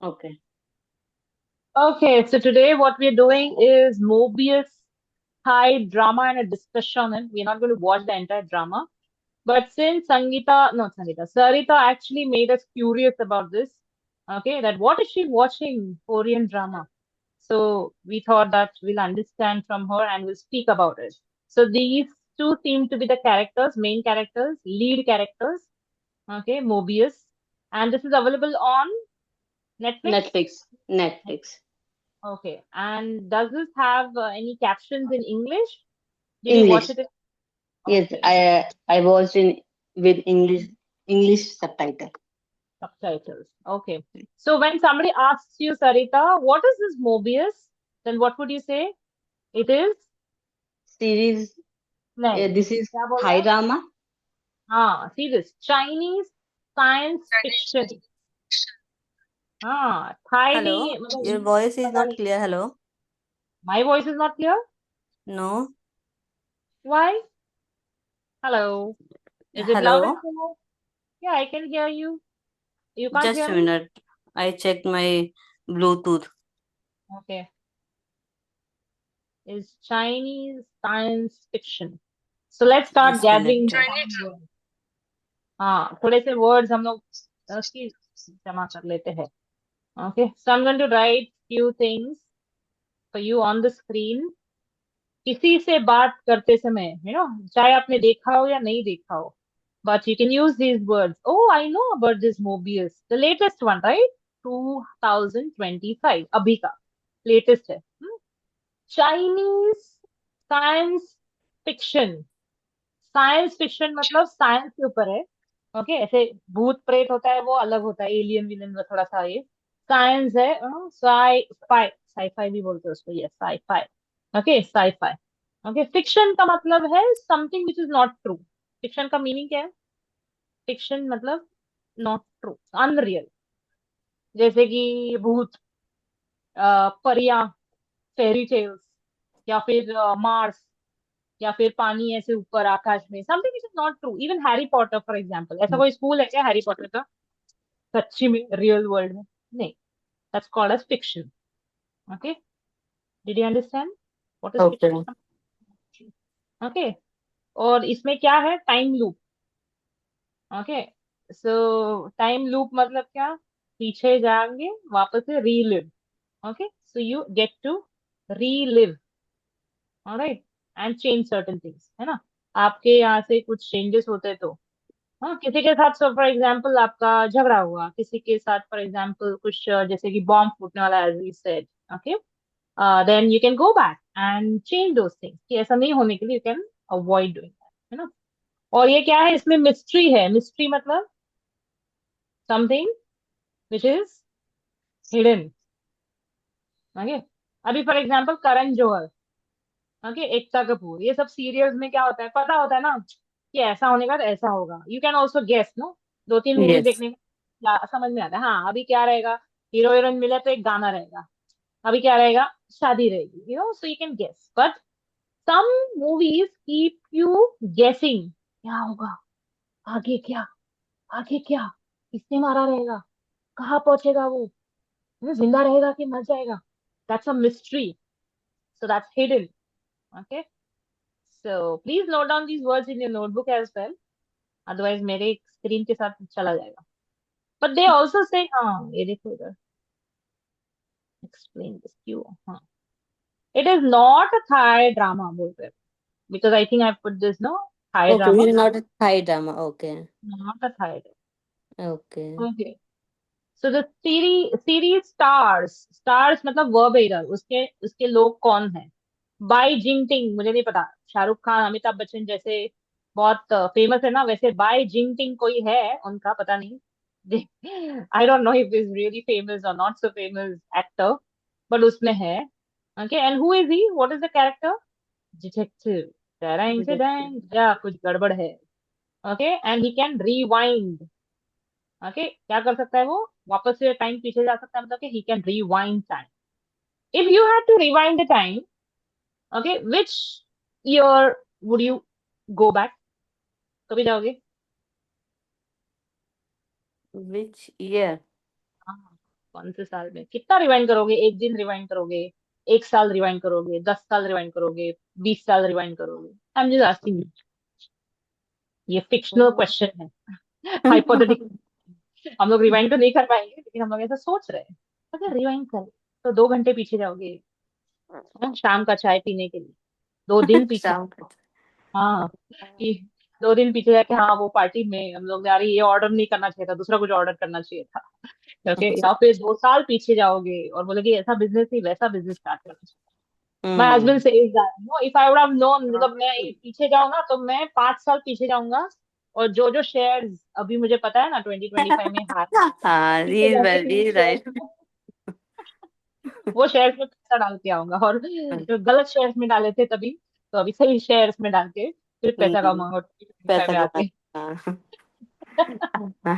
Okay. Okay, so today what we're doing is Mobius Thai drama and a discussion on it. We're not going to watch the entire drama. But since Sarita actually made us curious about this, okay, that what is she watching Korean drama? So we thought that we'll understand from her and we'll speak about it. So these two seem to be the characters, main characters, lead characters, okay, Mobius. And this is available on Netflix. Netflix. Netflix. Okay. And does this have any captions in English? Did you watch English. it in? Yes, Okay. I watched in with English subtitle. Subtitles. Okay. So when somebody asks you, Sarita, what is this Mobius? Then what would you say? It is? Series. नहीं. This is क्या बोल रहा Thai है? drama. हाँ, see this. Chinese science fiction. हाँ, Thai नहीं Hello, मतलब your English voice is पता not नहीं. clear. Hello. My voice is not clear? No. Why? Hello. Is it loud and Hello. clear? Yeah, I can hear you. You can't Just hear a me? minute. I checked my Bluetooth. Okay. Is Chinese science fiction. So let's start Just a gathering minute. some words. हाँ थोड़े से words हम लोग उसकी जमा कर लेते हैं. Okay, so I'm going to write few things for you on the screen. किसी से बात करते समय, चाहे आपने देखा हो या नहीं देखा हो, but you can use these words. Oh, I know about this Mobius, the latest one, right? 2025, अभी का latest है. Chinese science fiction. Science fiction मतलब साइंस के ऊपर है. ओके, ऐसे भूत प्रेत होता है वो अलग होता है, एलियन विलन में थोड़ा सा ये साइंस है. साई फाई, साई फाई भी बोलते हैं उसको, ये sci fi. Okay, sci fi. Okay, fiction का मतलब है something which is not true. Fiction का मीनिंग क्या है? फिक्शन मतलब नॉट ट्रू, अनरियल. जैसे कि भूत, परियां, फेरी टेल्स, या फिर मार्स, या फिर पानी ऐसे ऊपर आकाश में, something which is not true. Even Harry Potter for example, ऐसा कोई स्कूल है क्या हैरी पॉटर का सच्ची में रियल वर्ल्ड में? नहीं. That's called as fiction. Okay, did you understand what is Okay. Fiction? Okay. और इसमें क्या है? Time loop. Okay, so time loop मतलब क्या? पीछे जाएंगे, वापस से relive. Okay, so you get to relive, alright, and change certain things, है ना. आपके यहाँ से कुछ चेंजेस होते हैं तो, हाँ, किसी के साथ फॉर एग्जाम्पल आपका झगड़ा हुआ किसी के साथ, फॉर एग्जाम्पल कुछ जैसे कि बॉम्ब फूटने वाला, as we said. Okay, then you can go back and change those things कि ऐसा नहीं होने के लिए you can avoid doing that, है ना. और ये क्या है? इसमें मिस्ट्री है. मिस्ट्री मतलब something which is hidden. Okay, अभी for example Karan Johar, okay, Ekta Kapoor, ये सब सीरियल्स में क्या होता है पता होता है ना, कि ऐसा होने का तो ऐसा होगा. You can also guess, no. दो तीन मूवी Yes. देखने में समझ में आता है. हाँ, अभी क्या रहेगा? हीरो हीरोइन मिले तो एक गाना रहेगा. अभी क्या रहेगा? शादी रहेगी, so you can guess. But some movies keep you guessing, क्या होगा आगे, क्या आगे, क्या किसने मारा रहेगा, कहाँ पहुंचेगा वो जिंदा रहेगा कि मर जाएगा. That's a mystery. So that's hidden. Okay, so please note down these words in your notebook as well. Otherwise मेरे स्क्रीन के साथ चला जाएगा. But they also say, हाँ ये देखो इधर, explain this क्यों. हाँ, it is not a Thai drama बोलते हैं, because I think I put this, no, Thai Okay. drama, This is not a Thai drama. Okay. not a Thai Okay. drama. Okay. So the series stars मतलब verb है इधर, उसके उसके लोग कौन है? बाई जिंगटिंग, मुझे नहीं पता. शाहरुख खान, अमिताभ बच्चन जैसे बहुत फेमस है ना, वैसे बाई जिंगटिंग कोई है उनका, पता नहीं. I don't know if is really famous और not so famous actor, but उसमें है. Okay, and who is he, what is the character? Detective. या कुछ गड़बड़ है. Okay, and he can rewind. Okay, क्या कर सकता है वो? वापस से टाइम पीछे जा सकता है, मतलब कि he can rewind time. If you had to rewind the time, okay, which year would you go back? कभी जाओगे? Which year? हाँ. कौन से साल में कितना रिवाइंड करोगे? एक दिन रिवाइंड करोगे, एक साल रिवाइंड करोगे, 10 साल रिवाइंड करोगे, 20 साल रिवाइंड करोगे? I am just asking. ये फिक्शनल क्वेश्चन है, हाइपोथेटिकल। हम लोग रिवाइंड तो नहीं कर पाएंगे, लेकिन हम लोग ऐसा सोच रहे हैं। अगर रिवाइंड करें तो 2 घंटे पीछे जाओगे, शाम का चाय पीने के लिए। 2 दिन पीछे। शाम को। हाँ, कि 2 दिन पीछे जाके, हाँ वो पार्टी में हम लोग यार ये ऑर्डर नहीं करना चाहिए था, दूसरा कुछ ऑर्डर करना चाहिए था। ओके, या फिर 2 साल पीछे जाओगे और बोलोगे ऐसा बिजनेस नहीं वैसा बिजनेस स्टार्ट करना चाहिए। My hmm. Husband says that, no, if I would have known, मतलब मैं पीछे जाऊँ ना तो मैं 5 साल पीछे जाऊंगा, और जो जो शेयर्स अभी मुझे पता है ना 2025 में हार, हाँ, ही पीछे इज जाके वेल, उन ही इज शेयर्स राइट। में, वो शेयर्स में पैसा डाल के आऊंगा, और जो गलत शेयर्स में डाले थे तभी, तो अभी सही शेयर्स में डाल के फिर पैसा हम्म। कमाऊंगा 2025 पैसा में आके। कमा।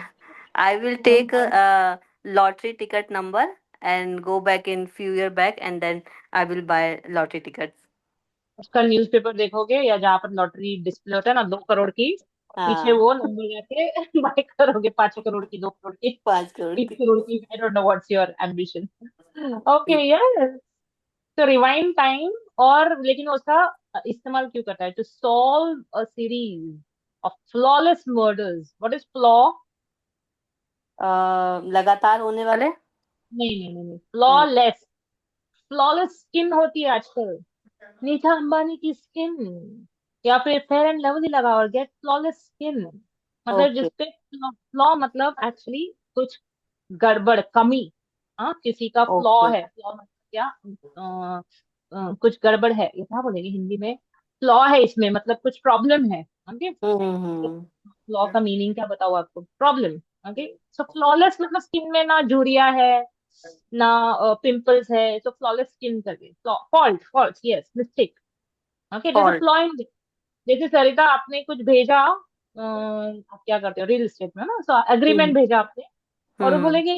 I will take a lottery ticket number and go back in few year back and then I will buy lottery tickets. उसका न्यूज़पेपर देखोगे, या जहाँ पर लॉटरी डिस्प्ले होता है ना 2 करोड़ की, पीछे हाँ, वो नंबर जाके बाय करोगे, 5 करोड़ की, 2 करोड़ की, 5 करोड़ बीस की। करोड़ की। आई don't know what's your ambition. Okay यार, तो रिवाइंड टाइम, और लेकिन उसका इस्तेमाल क्यों करता है? To solve a series of flawless murders. What is flaw? लगातार होने वाले। नहीं नहीं नहीं नहीं, हम्म। फ्लॉलेस। फ्लॉलेस स्किन होती है आजकल, नीता अंबानी की स्किन, या फिर फेयर एंड लवली लगाओ और गेट फ्लॉलेस स्किन। मतलब ओके। जिसपे फ्लॉ मतलब एक्चुअली कुछ गड़बड़, कमी। हाँ, किसी का फ्लॉ ओके। है, फ्लॉ मतलब क्या? कुछ गड़बड़ है, ये क्या बोलेंगे हिंदी में? फ्लॉ है इसमें, मतलब कुछ प्रॉब्लम है। ओके, हम्म। फ्लॉ का मीनिंग क्या बताओ आपको? प्रॉब्लम। ओके, सो फ्लॉलेस मतलब स्किन में ना झुर्रियां है, ना पिंपल्स है, तो फ्लॉलेस स्किन करके, fault, fault, yes, mistake. Okay, जैसे फॉल्ट। फ्लॉ इन, जैसे सरिता आपने कुछ भेजा, आप क्या करते हो रियल एस्टेट में ना, सो हम्म। एग्रीमेंट भेजा आपने, और वो हम्म। बोलेगे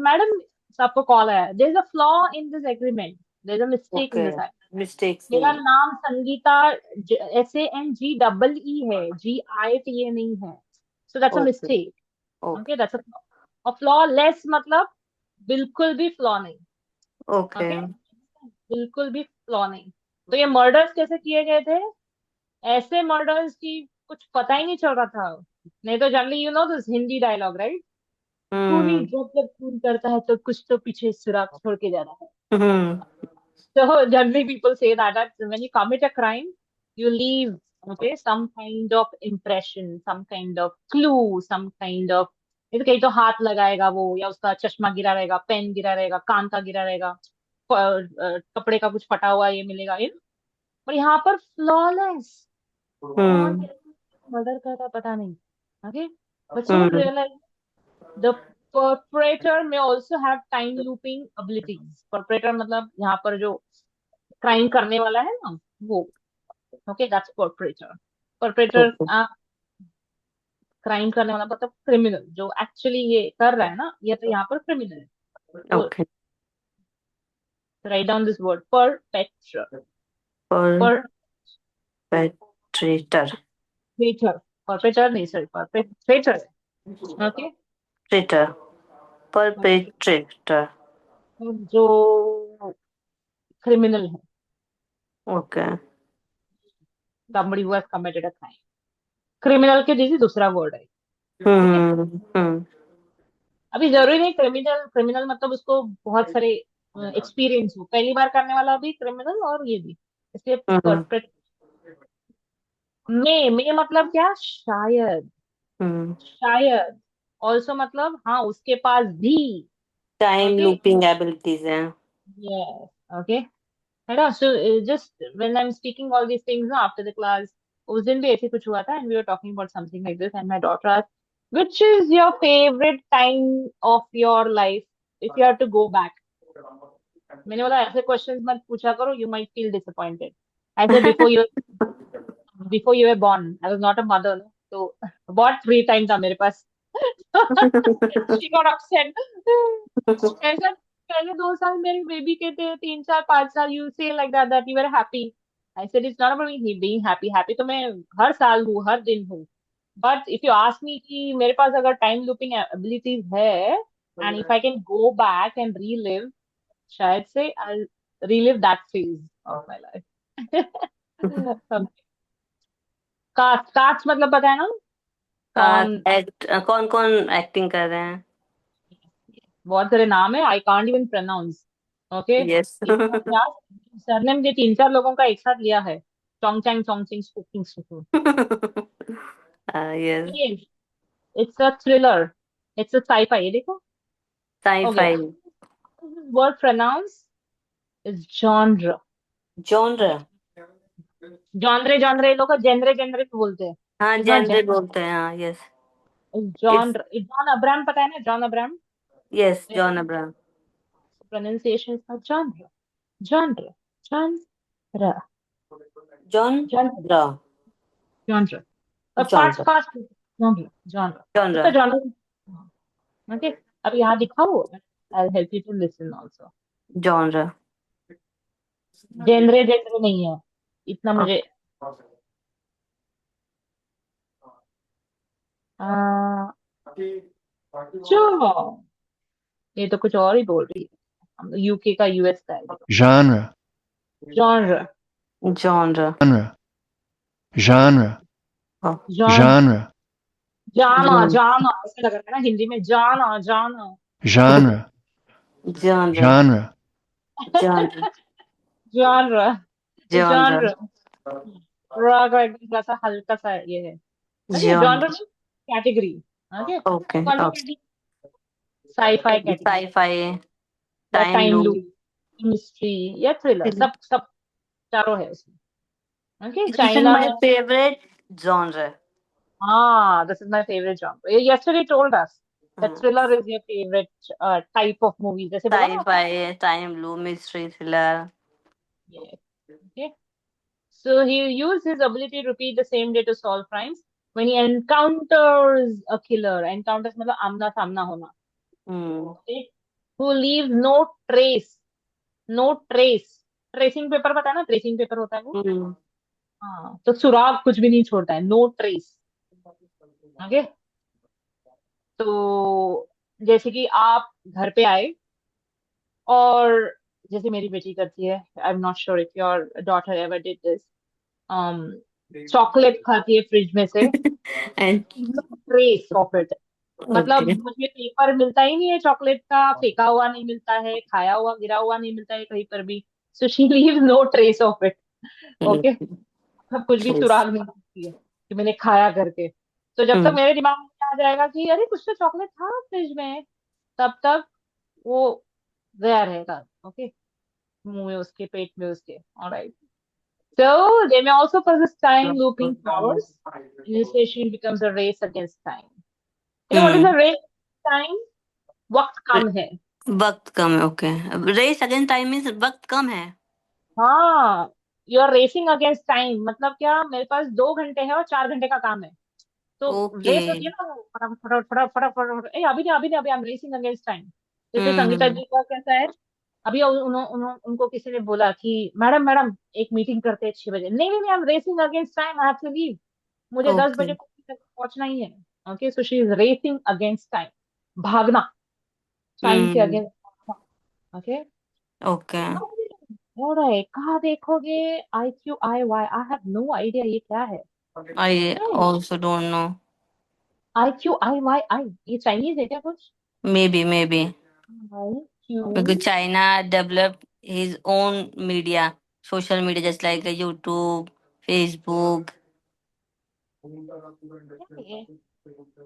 मैडम, आपको कॉल आया, there is a flaw in this agreement, there is a mistake in okay. This. Mistakes मेरा नहीं है। नाम संगीता, SANGEE है, GITA नहीं है, so that's a okay. Mistake. Okay. Okay, that's a flaw. और फ्लॉलेस मतलब बिल्कुल भी फ्लॉ नहीं। ओके। ओके, बिल्कुल भी फ्लॉ नहीं। तो ये मर्डर्स कैसे किए गए थे? ऐसे मर्डर्स की कुछ पता ही नहीं चल रहा था। नहीं तो generally you know this Hindi dialogue, right? खूनी हम्म। जब जब खून करता है तो कुछ तो पीछे सुराग छोड़ के जाना है। हम्म। So generally people say that when you commit a crime, you leave, okay, some kind of impression, some kind of clue, some kind of, जैसे कहीं तो हाथ लगाएगा वो, या उसका चश्मा गिरा रहेगा, पेन गिरा रहेगा, कान का गिरा रहेगा, कपड़े का कुछ फटा हुआ ये मिलेगा इन। और यहाँ पर फ्लॉलेस, कौन हम्म। मर्डर करता पता नहीं। Okay, but soon hmm. realize the perpetrator may also have time looping abilities। perpetrator मतलब यहाँ पर जो क्राइम करने वाला है ना, वो। Okay, that's perpetrator. Perpetrator okay. Crime करने वाला मतलब क्रिमिनल, जो एक्चुअली ये कर रहा है ना, ये तो यहाँ पर क्रिमिनल है। तो okay. Right down this word, perpetrator. Perpetrator. Perpetrator, perpetrator नहीं, sorry, perpetrator. Okay, traitor. Perpetrator. जो क्रिमिनल है, okay. somebody who has committed a crime। Criminal के जैसे दूसरा वर्ड है। ठीक है, हम्म। अभी जरूरी नहीं क्रिमिनल, क्रिमिनल मतलब उसको बहुत सारे एक्सपीरियंस हो, पहली बार करने वाला भी क्रिमिनल, और ये भी, इसलिए हम्म। परपेट। मे मतलब क्या? शायद, हम्म। शायद। ऑल्सो मतलब हाँ, उसके पास भी। टाइम ओके, लूपिंग एबिलिटीज हैं। यस, ओके, है ना? So just when I am speaking all these things after the class, उस दिन भी ऐसे कुछ हुआ था, and we were talking about something like this, and my daughter asked, which is your favourite time of your life if you have to go back? मैंने बोला ऐसे क्वेश्चंस मत पूछा करो, you might feel disappointed. I said before you were born I was not a mother, तो बहुत free time था मेरे पास। She got upset. ऐसा, पहले 2 साल मेरे बेबी के थे, 3 4 5 साल, यू से like that you were happy. I said it's not about me being happy, happy तो मैं हर साल हूँ, हर दिन हूँ। But if you ask me कि मेरे पास अगर टाइम लूपिंग एबिलिटीज है, and if I can go back and relive, शायद से I'll relive that phase of my life. Caste caste मतलब पता है ना? कौन? कौन कौन एक्टिंग कर रहे हैं? बहुत सारे नाम है, I can't even pronounce. Okay, yes. इतना क्या सरनेम ये 3-4 लोगों का एक साथ लिया है। चोंग चैंग स्पुकिंग सुकू। Yes. It's a thriller, it's a sci-fi. ये देखो। Okay, sci-fi. Word pronounce is genre. Genre. Okay, genre genre लोग जेनरे जेनरे बोलते हैं। हाँ, इट्स नॉट जेनरे बोलते हैं, हाँ, yes. It's genre. John Abraham, पता है ना John Abraham? Yes, John Abraham. Pronunciation इसका genre, genre, genre, John genre, draw. Genre. और fast genre. Fast genre, genre. इसका जॉनर। जॉनर। ओके, अब यहाँ दिखाओ। I help you to listen also. Genre. Genre genre नहीं है इतना मुझे। आ, जो ये तो कुछ और ही बोल रही है, यूके का यूएस का है। genre, genre, genre. genre, genre, John, genre, जाना जाना ऐसा लग रहा है ना हिंदी में, जाना जाना। genre, genre. genre, genre. Genre, genre. Genre. का एकदम थोड़ा सा हल्का सा ये है। Okay, genre genre. Category. Okay, okay, कौन सी okay. Category? Sci-fi category sci-fi. या time time loop. Loop, mystery या थ्रिलर, सब सब चारों है उसमें। ओके, दिस इज चाइना माय है। Favourite genre. Ah, this is my favorite genre. You yesterday told us that thriller is your favorite type of movie. जैसे बोला ना आपने? Sci-fi, time loop, mystery, thriller. Yes. Okay. So he used his ability to repeat the same day to solve crimes when he encounters a killer. Encounters मतलब आमना सामना होना। हम्म। Okay. Who leaves no trace. No trace. Tracing paper पता है ना? Tracing paper होता है वो। हम्म। हाँ, तो सुराग कुछ भी नहीं छोड़ता है। No trace. ओके, तो जैसे कि आप घर पे आए और जैसे मेरी बेटी करती है, I am not sure if your daughter ever did this, chocolate खाती है फ्रिज में से, एंड ट्रेस ऑफ इट। मतलब ओके। मुझे पेपर मिलता ही नहीं है चॉकलेट का, फेंका हुआ नहीं मिलता है, खाया हुआ गिरा हुआ नहीं मिलता है कहीं पर भी। So she leave no trace of it. Okay, मतलब कुछ भी यस। सुराग नहीं सकती है कि मैंने खाया करके। तो जब तक हम्म। मेरे दिमाग में आ जाएगा कि अरे कुछ तो चॉकलेट था फ्रिज में, तब तक वो गया रहेगा। ओके, मुंह में उसके, पेट में उसके। Alright, so they may also possess time looping powers. Initiation becomes a race against time. Okay, what is hmm. the race against time? वक्त कम है। वक्त कम है, okay. Race against time means वक्त कम है। हाँ, you are racing against time मतलब क्या, मेरे पास 2 घंटे है और 4 घंटे का काम है। तो ओके। रेस होती है ना वो, फटाफट फटाफट फटाफट फटाफट फटाफट, ए अभी नहीं अभी नहीं अभी, आई एम रेसिंग अगेंस्ट टाइम। जैसे संगीता हम्म। जी का कैसा है, अभी उनको किसी ने बोला कि मैडम मैडम एक मीटिंग करते हैं 6 बजे, नहीं नहीं I am racing against time, I have to leave, मुझे दस ओके। बजे तक पहुंचना ही है। Okay, so she is racing against time, भागना, टाइम के हम्म। अगेंस्ट। Okay, okay. हो रहा है कहाँ देखोगे? IQIY, I have no idea ये क्या है। I also don't know. IQIYI, ये चाइनीज है क्या कुछ? Maybe, maybe. I Q, because China developed his own media, social media, just like YouTube, Facebook.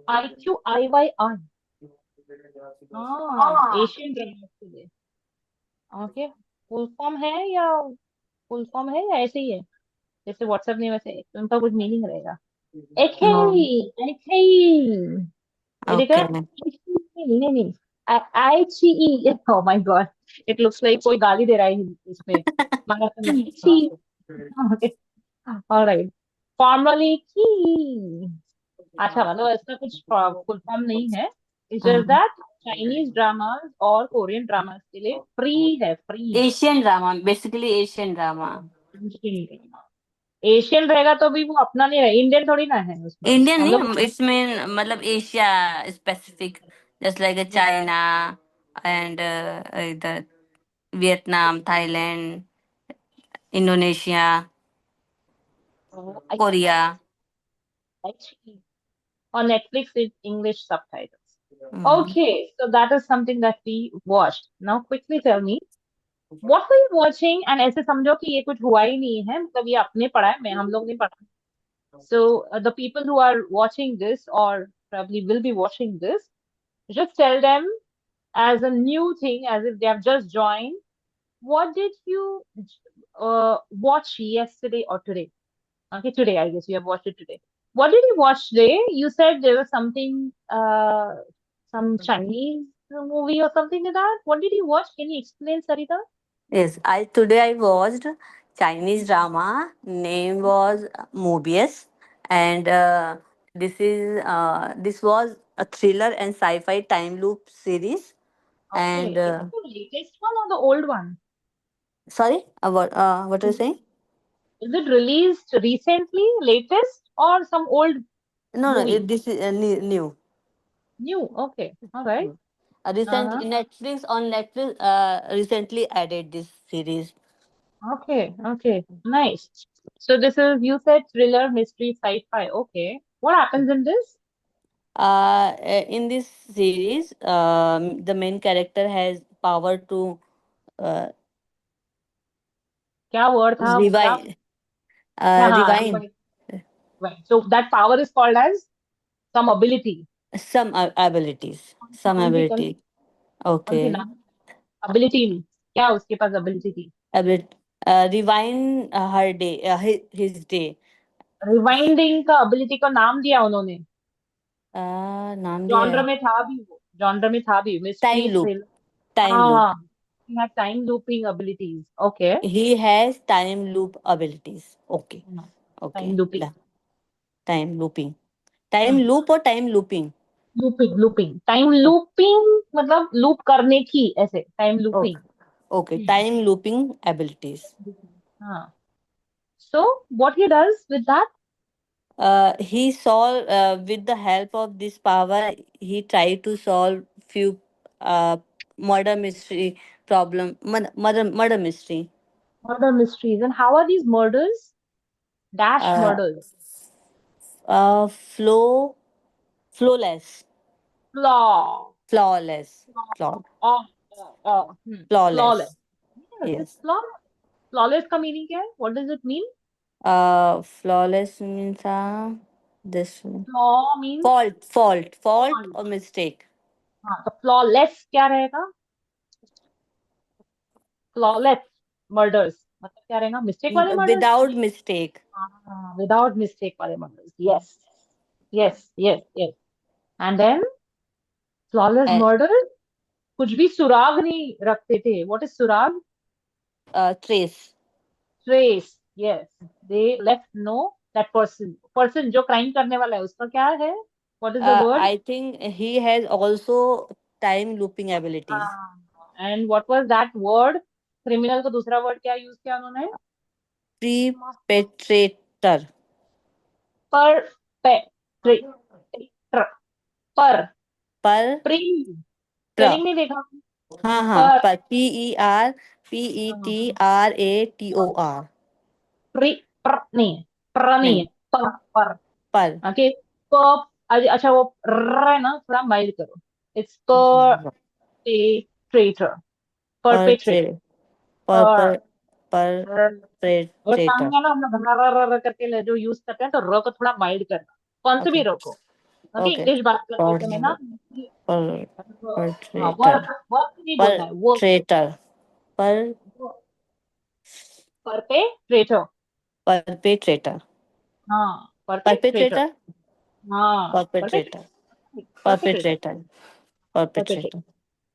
IQIYI। हाँ, Asian drama. Okay, full form है या फुल फॉर्म है या ऐसे ही है? जैसे व्हाट्सएप नहीं वैसे उनका कुछ मीनिंग रहेगा। एखे, No. एखे, ये देखा? Okay. नहीं नहीं नहीं, ICE। Oh my God, it looks like कोई गाली दे रहा है इसमें। मगर छी। ओके, ऑलराइट, फॉर्मली की। अच्छा, मतलब इसका कुछ फुल फॉर्म नहीं है। It's just that Chinese dramas और कोरियन ड्रामास के लिए फ्री है, free. Asian drama, basically Asian drama. Asian रहेगा तो भी वो अपना नहीं रहेगा, इंडियन थोड़ी ना है उसमें, इंडियन हम लोग। नहीं, इसमें मतलब Asia specific, just like a China and the Vietnam, Thailand, Indonesia, Oh, I Korea. actually on Netflix with English subtitles. Mhm. Okay, so that is something that we watched. Now quickly tell me, what were you watching? And ऐसे समझो कि ये कुछ हुआ ही नहीं है, मतलब ये अपने पढ़ा है, मैं हम लोग नहीं पढ़ा. So the people who are watching this or probably will be watching this, just tell them as a new thing, as if they have just joined. What did you watch yesterday or today? Okay, today, I guess you have watched it today. What did you watch today? You said there was something, some Chinese movie or something like that. What did you watch? Can you explain, Sarita? Yes, I today I watched Chinese drama. Name was Mobius, and this was a thriller and sci-fi time loop series. And Okay, is it the latest one or the old one? sorry, what are you saying? Is it released recently, latest, or some old No, no, movie? this is new. New. Okay, all right. Mm. Recent Uh-huh. Netflix on Netflix recently added this series. Okay, okay, nice. So this is, you said thriller, mystery, sci-fi. Okay. What happens in this? In this series, the main character has power to uh, क्या word था? क्या? revive, Yeah, हाँ, rewind rewind. Right. So that power is called as some ability. some abilities, some कौन ability. सी Okay, नाम? Ability में क्या उसके पास ability थी? ability. Rewind her day, his day. Rewinding का ability का नाम दिया उन्होंने. नाम दिया Genre है में था भी वो. Genre में था भी. Time Mystery, loop. thriller. Time loop. हाँ. You have time looping abilities. Okay. He has time loop abilities. Okay, हाँ, time okay. looping. Time looping. Time loop or time looping? Looping. Time looping मतलब loop करने की ऐसे. Time looping. Okay. Okay. Time looping abilities. हाँ. So what he does with that? He solve with the help of this power. He tried to solve few uh, murder mystery problem. Murder mystery. Murder mysteries. And how are these murders? Dash Uh, murders. flow flawless. Flaw. Flawless. Flaw. Flaw. Flawless. Flawless. Yes, it's Yes. flawless. Flawless का meaning क्या है? What does it mean? Flawless means this Flaw means fault fault. or mistake. हाँ, तो flawless क्या रहेगा? Flawless murders. मतलब क्या रहेगा? Mistake वाले murders? Without mistake. हाँ, without mistake वाले murders. Yes. Yes. Yes. Yes. And then flawless And murders. कुछ भी सुराग नहीं रखते थे. What is सुराग? trace. Trace. Yes. They left no that person. Person जो crime करने वाला है उसका क्या है? What is the word? I think he has also time looping abilities. And what was that word? Criminal का दूसरा word क्या use किया उन्होंने? Perpetrator. Per pe tre tr per पर pre प्र spelling नहीं देखा हाँ हाँ per पर PERPETRATOR. pre per नहीं है per नहीं नहीं है per पर ओके per अच्छा वो r है ना थोड़ा माइल्ड करो it's perpetrator पर perpetrator पर per पर और perpetrator. सामने ना हम लोग र करके जो यूज करते हैं तो र को थोड़ा माइल्ड करना कौन से भी Okay. रखो ओके Okay. इंग्लिश बात करते समय ना हाँ Perpetrator. वर्क वर्क नहीं बोलना है work Perpetrator. Per perpetrator perpetrator. हाँ परपेट्रेटर Perpetrator. हाँ perpetrator Perpetrator. Perpetrator Perpetrator. Perpetrator Perpetrator.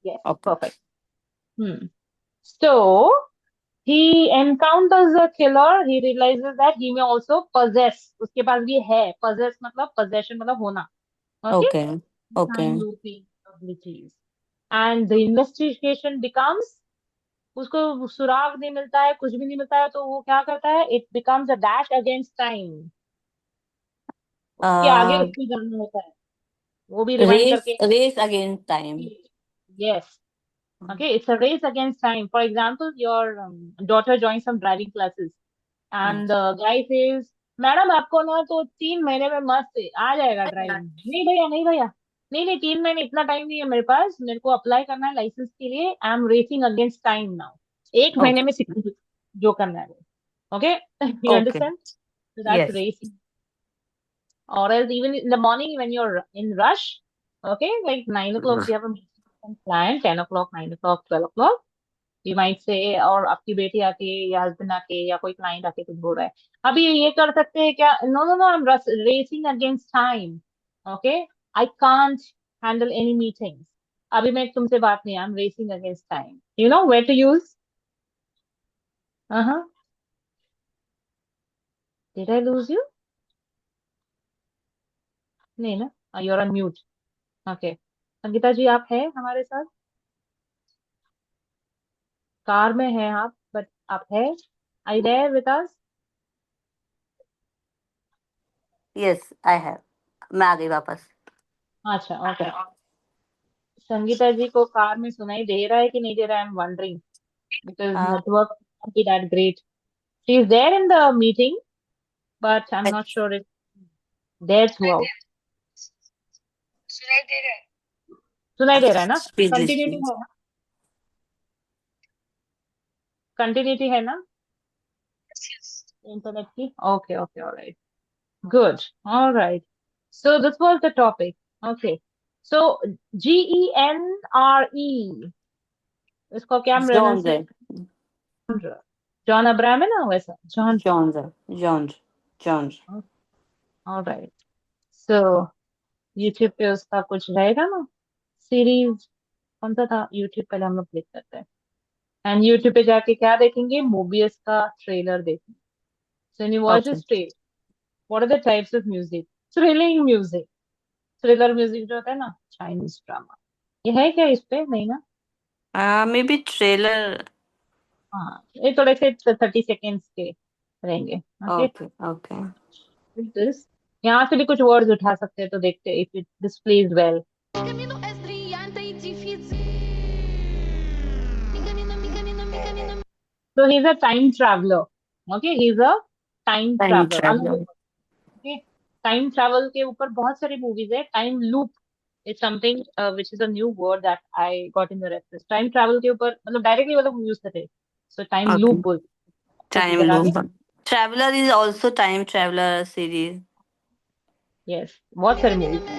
Yes Okay. Perfect so he encounters a killer he realizes that he may also possess उसके पास भी है possess मतलब possession मतलब होना okay Okay. time Okay. looping abilities and the investigation becomes उसको सुराग नहीं मिलता है कुछ भी नहीं मिलता है तो वो क्या करता है it becomes a dash against time उसके आगे Uh, उसको जाना होता है वो भी रिवाइंड करके Race against time. yes. Okay, it's a race against time. For example, your daughter joins some driving classes, and the guy says, "madam आपको ना तो 3 महीने में मस्त आ जाएगा ड्राइविंग." नहीं भैया, नहीं भैया, नहीं नहीं, 3 महीने इतना टाइम नहीं है मेरे पास, मेरे को अप्लाई करना है लाइसेंस के लिए। आई am racing against time now. 1 महीने Okay. में सीख जो करना है वो। Okay, you Okay. Understand? So that's Yes. racing. Or else even in the morning when you're in rush, okay, like 9 o'clock you have a meeting client, 10 o'clock, 9 o'clock, 12 o'clock, you might say, और आपकी बेटी आके या husband आके या कोई client आके कुछ बोल रहा है, अभी ये कर सकते हैं क्या? No no no, I am racing against time. Okay, I can't handle any meetings. अभी मैं तुमसे बात नहीं, I am racing against time. You know where to use? हाँ, डिड आई लूज यू? नहीं ना, you are on mute. Okay, Sangeeta ji आप है हमारे साथ? कार में है आप, बट आप है? I there with us? Yes, I have. मैं आ गई वापस. अच्छा, ओके। संगीता जी को कार में सुनाई दे रहा है कि नहीं दे रहा है? I am wondering because Uh, network not be that great. She is there in the meeting, but I'm I- not sure if there throughout. सुनाई दे रहा है ना? Please continuity listen. है ना? कंटिन्यूटी है ना इंटरनेट की? Okay okay, alright, good, alright. So this was the topic. Okay. So GENRE, इसको क्या Genre. प्रोनाउंसिएशन? जॉन अब्राहम है ना वैसा? John. Genre. Genre. Genre. Alright. So YouTube पे उसका कुछ रहेगा ना सीरीज? कौन सा था यूट्यूब? पहले हम लोग क्लिक करते हैं एंड यूट्यूब पे जाके क्या देखेंगे? मोबियस का ट्रेलर देखेंगे। So in watch Okay. This trailer, what are the types of music? Thrilling music, thriller music जो होता है ना, चाइनीज ड्रामा। ये है क्या इस पे? नहीं ना? Maybe trailer. हाँ, ये थोड़े से 30 सेकेंड्स के रहेंगे। Okay, Okay. Okay. दिस यहाँ से भी कुछ वर्ड्स उठा सकते हैं, तो देखते हैं if it displays well. Cammino Esdriante e difícil. Miganina, miganina, miganina. So he's a time traveler. Okay, he's a time Time traveler. traveler. Okay, time travel के ऊपर बहुत सारी मूवीज है। Time loop is something which is a new word that I got in the reference. Time travel के ऊपर मतलब directly मतलब use करते, सो टाइम लूप Okay. बोल की Time जगह loop. पे। Traveler is also time traveler series. Yes, बहुत सारी मूवीज है।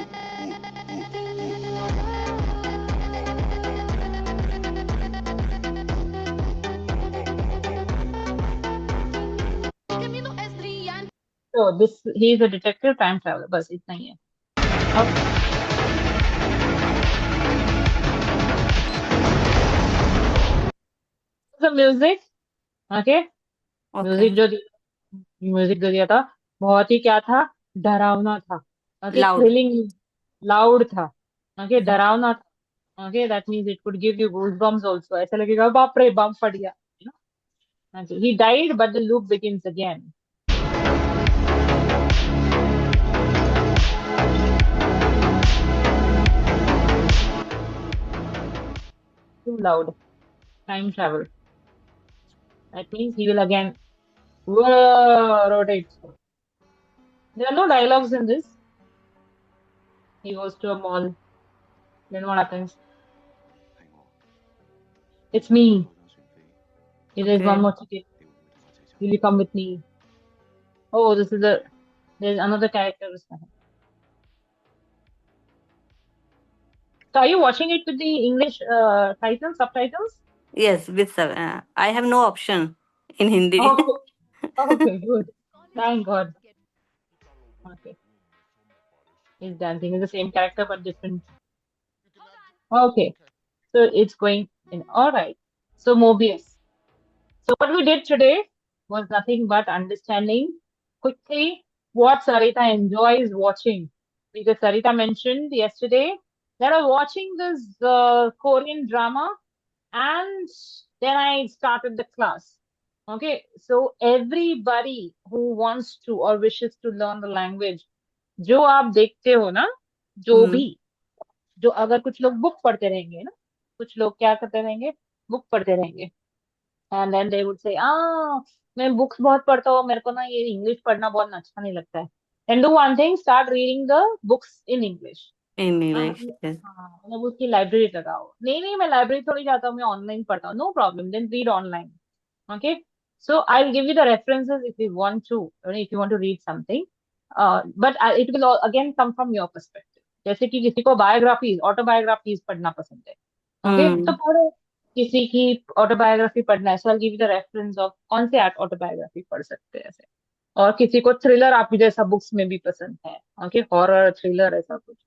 Cammino Esdriante. तो this he is a detective time traveller, बस इतना ही है। अब म्यूजिक, ओके, Okay. म्यूजिक जो दिया था बहुत ही क्या था? डरावना था। Okay, Loud. थ्रिलिंग, लाउड था। ओके, डरावना था। Okay, that means it could give you goose bumps also. ऐसा लगेगा बाप रे बम फट गया। He died but the loop begins again. Too loud, time travel, that means he will again rotate. There are no dialogues in this. He goes to a mall, then what happens? It's me. There's one Okay. more ticket. Will you come with me? Oh, there's another character. So are you watching it with the English subtitles? Yes, with I have no option in Hindi. Okay, okay, good. Thank God. Okay, he's dancing. It's the same character but different. Okay, so it's going in. All right. So Mobius. So what we did today was nothing but understanding quickly what Sarita enjoys watching. Because Sarita mentioned yesterday that I was watching this Korean drama and then I started the class. Okay, so everybody who wants to or wishes to learn the language, जो आप देखते हो ना, जो Hmm. भी जो अगर कुछ लोग बुक पढ़ते रहेंगे ना, कुछ लोग क्या करते रहेंगे, बुक पढ़ते रहेंगे, and then they would say मैं बुक्स बहुत पढ़ता हूँ, मेरे को ना ये इंग्लिश पढ़ना बहुत अच्छा नहीं लगता है, and do one thing, start reading the books in English. In हाँ English. Yes. मतलब उसकी लाइब्रेरी लगाओ, नहीं नहीं मैं लाइब्रेरी थोड़ी जाता हूँ, मैं ऑनलाइन पढ़ता हूँ, no problem, then read online. Okay, so I'll give you the references if you want to, or if you want to read something. But it will all, again come from your perspective. जैसे कि किसी को biographies, autobiographies पढ़ना पसंद है, okay तो पढ़ो, किसी की ऑटोबायोग्राफी पढ़ना है, so I give you the reference of कौन से ऑटोबायोग्राफी पढ़ सकते हैं ऐसे। और किसी को थ्रिलर आप जैसा बुक्स में भी पसंद है, ओके हॉरर थ्रिलर ऐसा कुछ,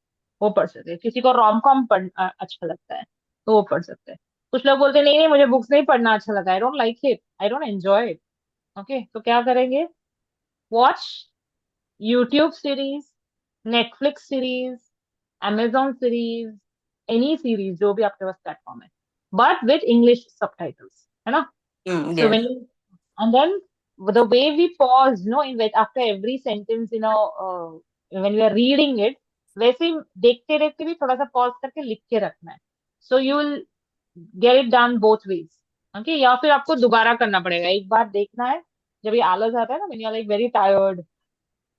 वो पढ़ सकते हैं। किसी को रोम कॉम पढ़ना अच्छा लगता है तो वो पढ़ सकते हैं। कुछ लोग बोलते हैं नहीं नहीं मुझे बुक्स नहीं पढ़ना अच्छा लगा, I don't like it, I don't enjoy it, okay तो क्या करेंगे, watch YouTube series, Netflix series, amazon series, any series जो भी आपके पास प्लेटफॉर्म है, बट विद इंग्लिश सबटाइटल्स, है ना। So Yes. when you, and then the way we pause, after every sentence, when we are reading it, वैसे ही देखते देखते भी थोड़ा सा पॉज करके लिख के रखना है, so you will get it done both ways, okay. या फिर आपको दोबारा करना पड़ेगा, एक बार देखना है, जब ये आलस आता है ना, when you are like very tired,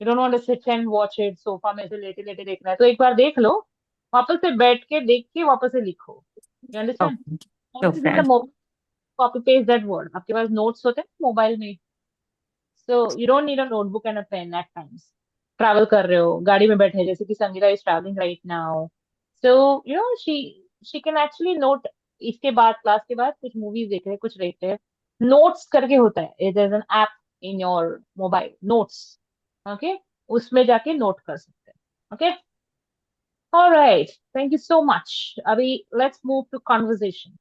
you don't want to sit and watch it, sofa में से लेटे लेटे देखना है, तो एक बार देख लो, वापस से बैठ के देख के वापस से लिखो, you understand. Okay. Copy paste that word, आपके पास नोट्स होते हैं मोबाइल में, so you don't need a notebook and a pen eight times. Travel कर रहे हो, गाड़ी में बैठे हैं, जैसे कि Sangeeta is travelling right now, so she can actually note, इसके बाद क्लास के बाद कुछ मूवीज देख रहे हैं, कुछ देख रहे हैं, नोट्स करके होता है, it is an app in your mobile, notes, okay उसमें जाके नोट कर सकते हैं, okay. Alright, thank you so much. अभी लेट्स मूव टू कन्वर्सेशन।